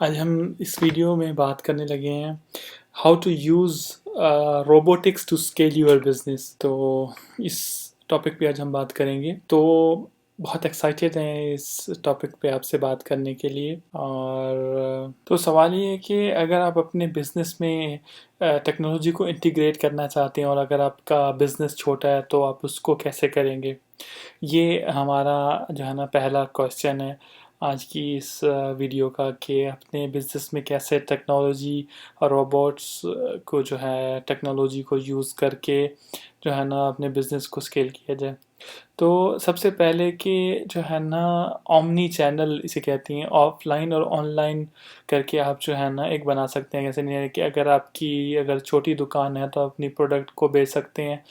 आज हम इस वीडियो में बात करने लगे हैं how to use robotics to scale your business. तो इस टॉपिक पे आज हम बात करेंगे। तो बहुत एक्साइटेड हैं इस टॉपिक पे आपसे बात करने के लिए। और तो सवाल ये है कि अगर आप अपने बिजनेस में टेक्नोलॉजी को इंटीग्रेट करना चाहते हैं और अगर आपका बिजनेस छोटा है तो आप उसको कैसे करेंगे। ये हमारा जो है ना पहला क्वेश्चन है आज की इस वीडियो का कि अपने बिजनेस में कैसे टेक्नोलॉजी और रोबोट्स को जो है टेक्नोलॉजी को यूज़ करके जो है ना अपने बिजनेस को स्केल किया जाए। तो सबसे पहले कि जो है ना ओमनी चैनल इसे कहती हैं, ऑफलाइन और ऑनलाइन करके आप जो है ना एक बना सकते हैं। जैसे नहीं है कि अगर आपकी अगर छोटी दुकान है तो अपनी प्रोडक्ट को बेच सकते हैं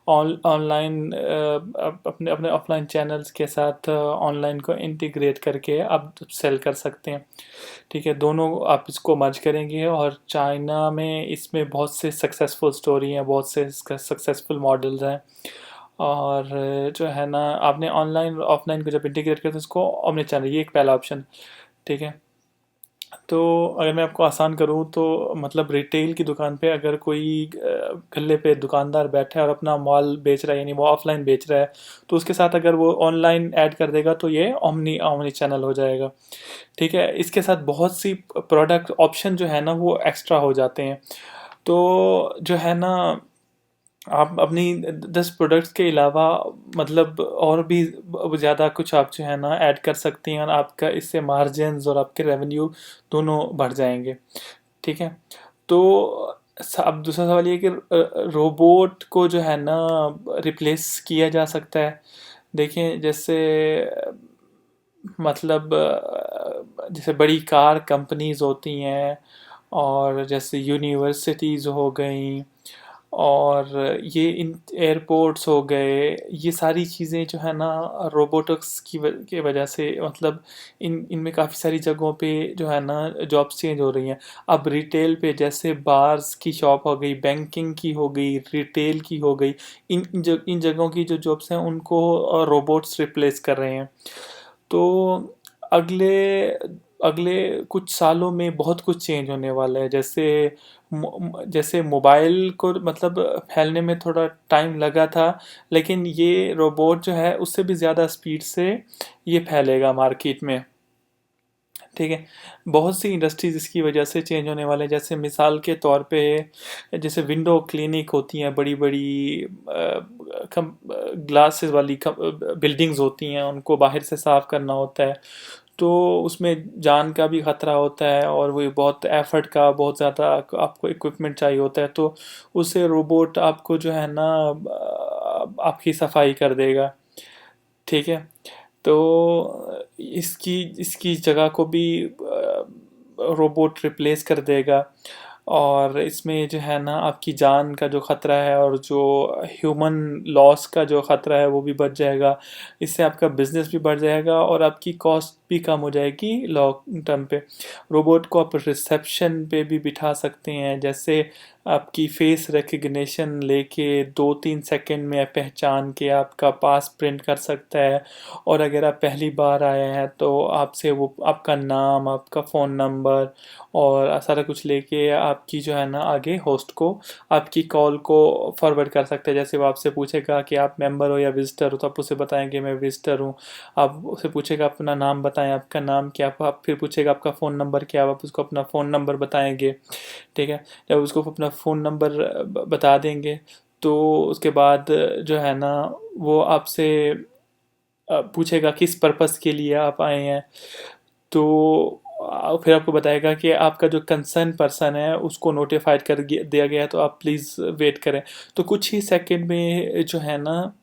ऑनलाइन, अपने अपने ऑफलाइन चैनल्स के साथ ऑनलाइन को इंटीग्रेट करके आप सेल कर सकते हैं। ठीक है, दोनों आप इसको मर्ज करेंगे और चाइना में इसमें बहुत से सक्सेसफुल स्टोरी हैं, बहुत से सक्सेसफुल मॉडल्स हैं। और जो है ना आपने ऑनलाइन और ऑफलाइन को जब इंटीग्रेट करते हैं तो इसको ओमनी चैनल, ये एक पहला ऑप्शन। ठीक है, तो अगर मैं आपको आसान करूँ तो मतलब रिटेल की दुकान पे अगर कोई गल्ले पे दुकानदार बैठा है और अपना माल बेच रहा है, यानी वो ऑफलाइन बेच रहा है, तो उसके साथ अगर वो ऑनलाइन ऐड कर देगा तो ये ओमनी ओमनी चैनल हो जाएगा। ठीक है, इसके साथ बहुत सी प्रोडक्ट ऑप्शन जो है ना वो एक्स्ट्रा हो जाते हैं। तो जो है ना आप अपनी 10 प्रोडक्ट्स के अलावा मतलब और भी ज़्यादा कुछ आप जो है ना ऐड कर सकती हैं और आपका इससे मार्जिन्स और आपके रेवेन्यू दोनों बढ़ जाएंगे। ठीक है, तो अब दूसरा सवाल ये कि रोबोट को जो है ना रिप्लेस किया जा सकता है। देखें जैसे मतलब जैसे बड़ी कार कंपनीज होती हैं और जैसे यूनिवर्सिटीज़ हो गई और ये इन एयरपोर्ट्स हो गए, ये सारी चीज़ें जो है ना रोबोटिक्स की वजह से मतलब इनमें काफ़ी सारी जगहों पे जो है ना जॉब्स चेंज हो रही हैं। अब रिटेल पे जैसे बार्स की शॉप हो गई, बैंकिंग की हो गई, रिटेल की हो गई, इन जगहों की जो जॉब्स हैं उनको रोबोट्स रिप्लेस कर रहे हैं। तो अगले अगले कुछ सालों में बहुत कुछ चेंज होने वाला है। जैसे मोबाइल को मतलब फैलने में थोड़ा टाइम लगा था, लेकिन ये रोबोट जो है उससे भी ज़्यादा स्पीड से ये फैलेगा मार्केट में। ठीक है, बहुत सी इंडस्ट्रीज इसकी वजह से चेंज होने वाले हैं। जैसे मिसाल के तौर पे जैसे विंडो क्लिनिक होती हैं, बड़ी बड़ी ग्लासेस वाली बिल्डिंग्स होती हैं, उनको बाहर से साफ़ करना होता है, तो उसमें जान का भी ख़तरा होता है और वो बहुत एफर्ट का बहुत ज़्यादा आपको इक्विपमेंट चाहिए होता है। तो उससे रोबोट आपको जो है ना आपकी सफाई कर देगा। ठीक है, तो इसकी इसकी जगह को भी रोबोट रिप्लेस कर देगा और इसमें जो है ना आपकी जान का जो ख़तरा है और जो ह्यूमन लॉस का जो ख़तरा है वो भी बच जाएगा। इससे आपका बिजनेस भी बढ़ जाएगा और आपकी कॉस्ट भी कम हो जाएगी लॉन्ग टर्म पे। रोबोट को आप रिसेप्शन पे भी बिठा सकते हैं, जैसे आपकी फेस रिकग्निशन लेके 2-3 सेकंड में पहचान के आपका पास प्रिंट कर सकता है। और अगर आप पहली बार आए हैं तो आपसे वो आपका नाम, आपका फ़ोन नंबर और सारा कुछ लेके आपकी जो है ना आगे होस्ट को आपकी कॉल को फॉरवर्ड कर सकते हैं। जैसे वो आपसे पूछेगा कि आप मेंबर हो या विजिटर हो, तो आप उसे बताएंगे मैं विजिटर हूँ। आप उसे पूछेगा अपना नाम बताएं, आपका नाम क्या, आप फिर पूछेगा आपका फ़ोन नंबर क्या, आप उसको अपना फ़ोन नंबर बताएंगे। ठीक है, जब उसको अपना फ़ोन नंबर बता देंगे तो उसके बाद जो है ना वो आपसे पूछेगा किस पर्पस के लिए आप आए हैं। तो फिर आपको बताएगा कि आपका जो कंसर्न पर्सन है उसको नोटिफाइड दिया गया है, तो आप प्लीज़ वेट करें। तो कुछ ही सेकंड में जो है ना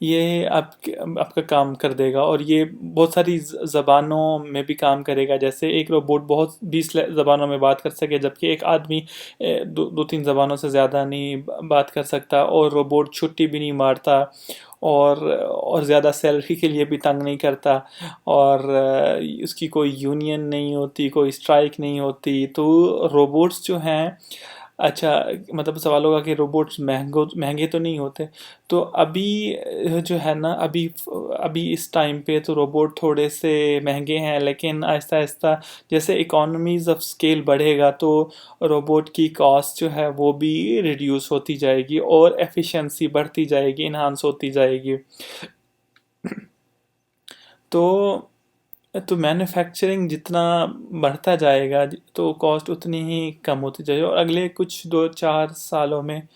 ये आपका काम कर देगा और ये बहुत सारी ज़बानों में भी काम करेगा। जैसे एक रोबोट बहुत 20 ज़बानों में बात कर सके, जबकि एक आदमी दो तीन ज़बानों से ज़्यादा नहीं बात कर सकता। और रोबोट छुट्टी भी नहीं मारता और ज़्यादा सैलरी के लिए भी तंग नहीं करता और उसकी कोई यूनियन नहीं होती, कोई स्ट्राइक नहीं होती। तो रोबोट्स जो हैं अच्छा, मतलब सवाल होगा कि रोबोट्स महंगे तो नहीं होते। तो अभी जो है ना, अभी अभी इस टाइम पे तो रोबोट थोड़े से महंगे हैं, लेकिन आहिस्ता आहिस्ता जैसे इकोनॉमीज ऑफ स्केल बढ़ेगा तो रोबोट की कॉस्ट जो है वो भी रिड्यूस होती जाएगी और एफिशिएंसी बढ़ती जाएगी, इन्हांस होती जाएगी। तो मैन्युफैक्चरिंग जितना बढ़ता जाएगा तो कॉस्ट उतनी ही कम होती जाएगी, और अगले कुछ 2-4 सालों में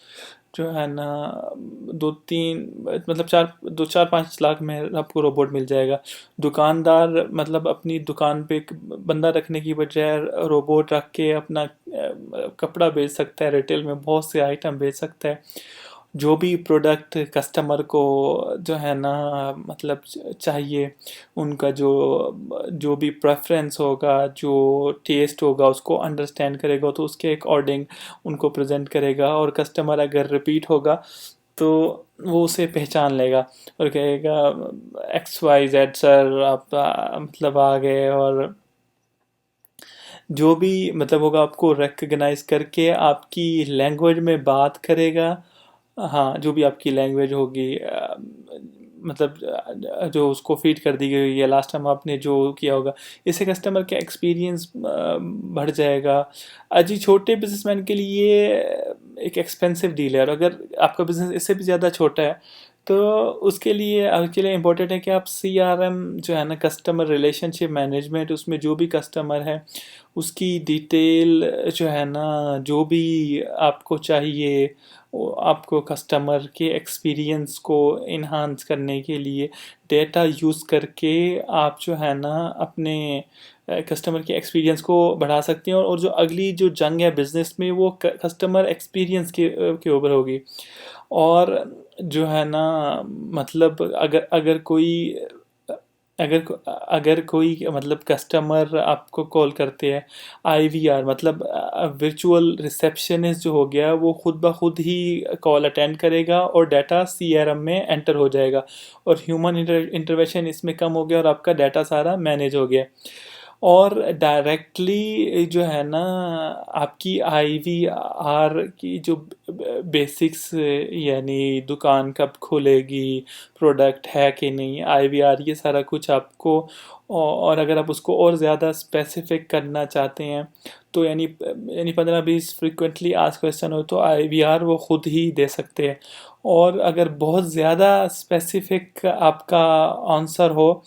जो है ना, 2-3 मतलब 2-4-5 लाख में आपको रोबोट मिल जाएगा। दुकानदार मतलब अपनी दुकान पे एक बंदा रखने की बजाय रोबोट रख के अपना कपड़ा बेच सकता है, रिटेल में बहुत से आइटम बेच सकता है। जो भी प्रोडक्ट कस्टमर को जो है ना मतलब चाहिए, उनका जो जो भी प्रेफरेंस होगा, जो टेस्ट होगा, उसको अंडरस्टैंड करेगा तो उसके अकॉर्डिंग उनको प्रेजेंट करेगा, और कस्टमर अगर रिपीट होगा तो वो उसे पहचान लेगा और कहेगा XYZ सर आप मतलब आ गए, और जो भी मतलब होगा आपको रिकग्नाइज करके आपकी लैंग्वेज में बात करेगा। हाँ, जो भी आपकी लैंग्वेज होगी, मतलब जो उसको फीड कर दी गई है लास्ट टाइम आपने जो किया होगा, इससे कस्टमर का एक्सपीरियंस बढ़ जाएगा। अजी छोटे बिजनेसमैन के लिए एक एक्सपेंसिव डील है, और अगर आपका बिजनेस इससे भी ज़्यादा छोटा है तो उसके लिए इम्पोर्टेंट है कि आप CRM जो है ना, कस्टमर रिलेशनशिप मैनेजमेंट, उसमें जो भी कस्टमर है उसकी डिटेल जो है ना, जो भी आपको चाहिए, वो आपको कस्टमर के एक्सपीरियंस को इन्हांस करने के लिए डेटा यूज़ करके आप जो है ना अपने कस्टमर के एक्सपीरियंस को बढ़ा सकते हैं। और जो अगली जो जंग है बिजनेस में वो कस्टमर एक्सपीरियंस के ऊपर होगी। और जो है ना मतलब अगर अगर कोई मतलब कस्टमर आपको कॉल करते हैं, IVR मतलब वर्चुअल रिसेप्शनिस्ट जो हो गया, वो खुद ब खुद ही कॉल अटेंड करेगा और डाटा CRM में एंटर हो जाएगा, और ह्यूमन इंटरवेंशन इसमें कम हो गया और आपका डाटा सारा मैनेज हो गया। और डायरेक्टली जो है ना आपकी IVR की जो बेसिक्स, यानी दुकान कब खुलेगी, प्रोडक्ट है कि नहीं, IVR, ये सारा कुछ आपको, और अगर आप उसको और ज़्यादा स्पेसिफिक करना चाहते हैं तो यानी 15-20 फ्रिक्वेंटली आज क्वेश्चन हो तो IVR वो खुद ही दे सकते हैं। और अगर बहुत ज़्यादा स्पेसिफिक आपका आंसर हो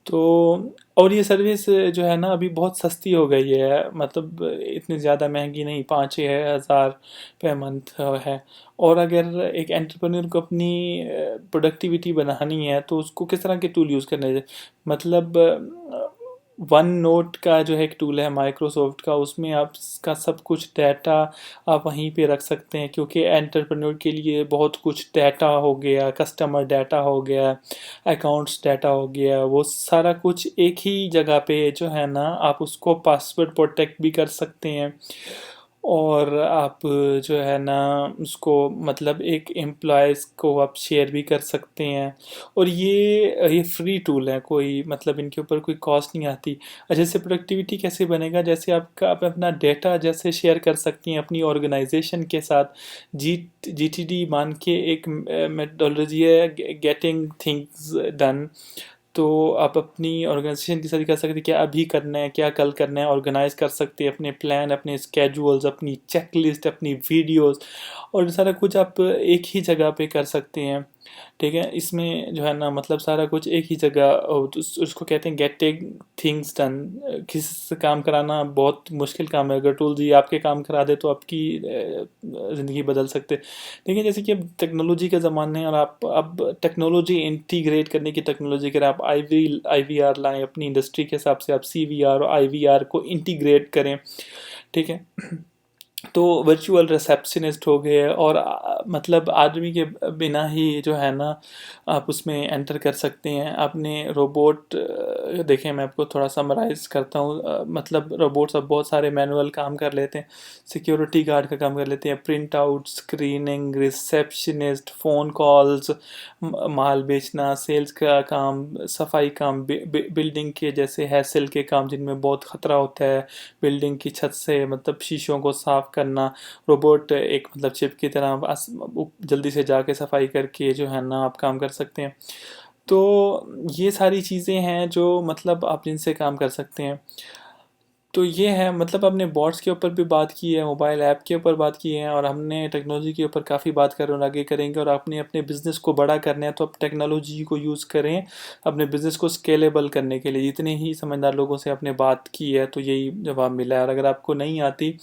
तो, और ये सर्विस जो है ना अभी बहुत सस्ती हो गई है, मतलब इतनी ज़्यादा महंगी नहीं, 5-6 हज़ार पे मंथ है। और अगर एक एंटरप्रेन्योर को अपनी प्रोडक्टिविटी बढ़ानी है तो उसको किस तरह के टूल यूज़ करने चाहिए, मतलब वन नोट का जो है एक टूल है माइक्रोसॉफ्ट का, उसमें आपका सब कुछ डाटा आप वहीं पे रख सकते हैं, क्योंकि एंटरप्रेन्योर के लिए बहुत कुछ डाटा हो गया, कस्टमर डाटा हो गया, अकाउंट्स डाटा हो गया, वो सारा कुछ एक ही जगह पे जो है ना आप उसको पासवर्ड प्रोटेक्ट भी कर सकते हैं। और आप जो है ना उसको मतलब एक एम्प्लॉयज़ को आप शेयर भी कर सकते हैं। और ये फ्री टूल है, कोई मतलब इनके ऊपर कोई कॉस्ट नहीं आती। जैसे प्रोडक्टिविटी कैसे बनेगा, जैसे आप अपना डेटा जैसे शेयर कर सकती हैं अपनी ऑर्गेनाइजेशन के साथ। GTD मान के एक मेथडोलॉजी है, गेटिंग थिंग्स डन। तो आप अपनी ऑर्गेनाइजेशन के साथ कर सकते हैं क्या अभी करना है, क्या कल करना है, ऑर्गेनाइज कर सकते हैं अपने प्लान, अपने स्केड्यूल्स, अपनी चेकलिस्ट, अपनी वीडियोस, और सारा कुछ आप एक ही जगह पे कर सकते हैं। ठीक है, इसमें जो है ना मतलब सारा कुछ एक ही जगह तो उसको कहते हैं गेटिंग थिंग्स डन। किसी से काम कराना बहुत मुश्किल काम है, अगर टूल जी आपके काम करा दे तो आपकी ज़िंदगी बदल सकते। देखिए जैसे कि अब टेक्नोलॉजी का ज़माना है, और आप अब टेक्नोलॉजी इंटीग्रेट करने की टेक्नोलॉजी करें, आप IVR लाएं अपनी इंडस्ट्री के हिसाब से, आप CVR और IVR को इंटीग्रेट करें। ठीक है, तो वर्चुअल रिसेप्शनिस्ट हो गए, और मतलब आदमी के बिना ही जो है ना आप उसमें एंटर कर सकते हैं। आपने रोबोट देखें, मैं आपको थोड़ा समराइज करता हूँ, मतलब रोबोट्स अब बहुत सारे मैनुअल काम कर लेते हैं, सिक्योरिटी गार्ड का काम कर लेते हैं, print out, screening, receptionist, phone calls, माल बेचना, सेल्स का काम, सफाई काम, बिल्डिंग के जैसे हैसल के काम जिनमें बहुत ख़तरा होता है, बिल्डिंग की छत से मतलब शीशों को साफ़ करना, रोबोट एक मतलब चिप की तरह जल्दी से जाके सफाई करके जो है ना आप काम कर सकते हैं। तो ये सारी चीज़ें हैं जो मतलब आप जिनसे काम कर सकते हैं। तो ये है मतलब हमने बॉट्स के ऊपर भी बात की है, मोबाइल ऐप के ऊपर बात की है, और हमने टेक्नोलॉजी के ऊपर काफ़ी बात कर रहे हैं और आगे करेंगे। और आपने अपने बिज़नेस को बड़ा करना है तो आप टेक्नोलॉजी को यूज़ करें अपने बिज़नेस को स्केलेबल करने के लिए। जितने ही समझदार लोगों से आपने बात की है तो यही जवाब मिला है। और अगर आपको नहीं आती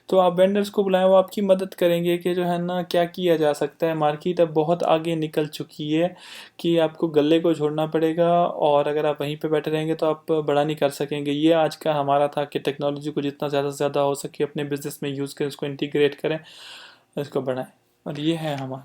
तो आप वेंडर्स को बुलाएं, वो आपकी मदद करेंगे कि जो है ना क्या किया जा सकता है। मार्केट अब बहुत आगे निकल चुकी है कि आपको गले को छोड़ना पड़ेगा, और अगर आप वहीं पे बैठे रहेंगे तो आप बड़ा नहीं कर सकेंगे। ये आज का हमारा था कि टेक्नोलॉजी को जितना ज़्यादा से ज़्यादा हो सके अपने बिज़नेस में यूज़ करें, उसको इंटीग्रेट करें, इसको बढ़ाएं। और ये है हमारा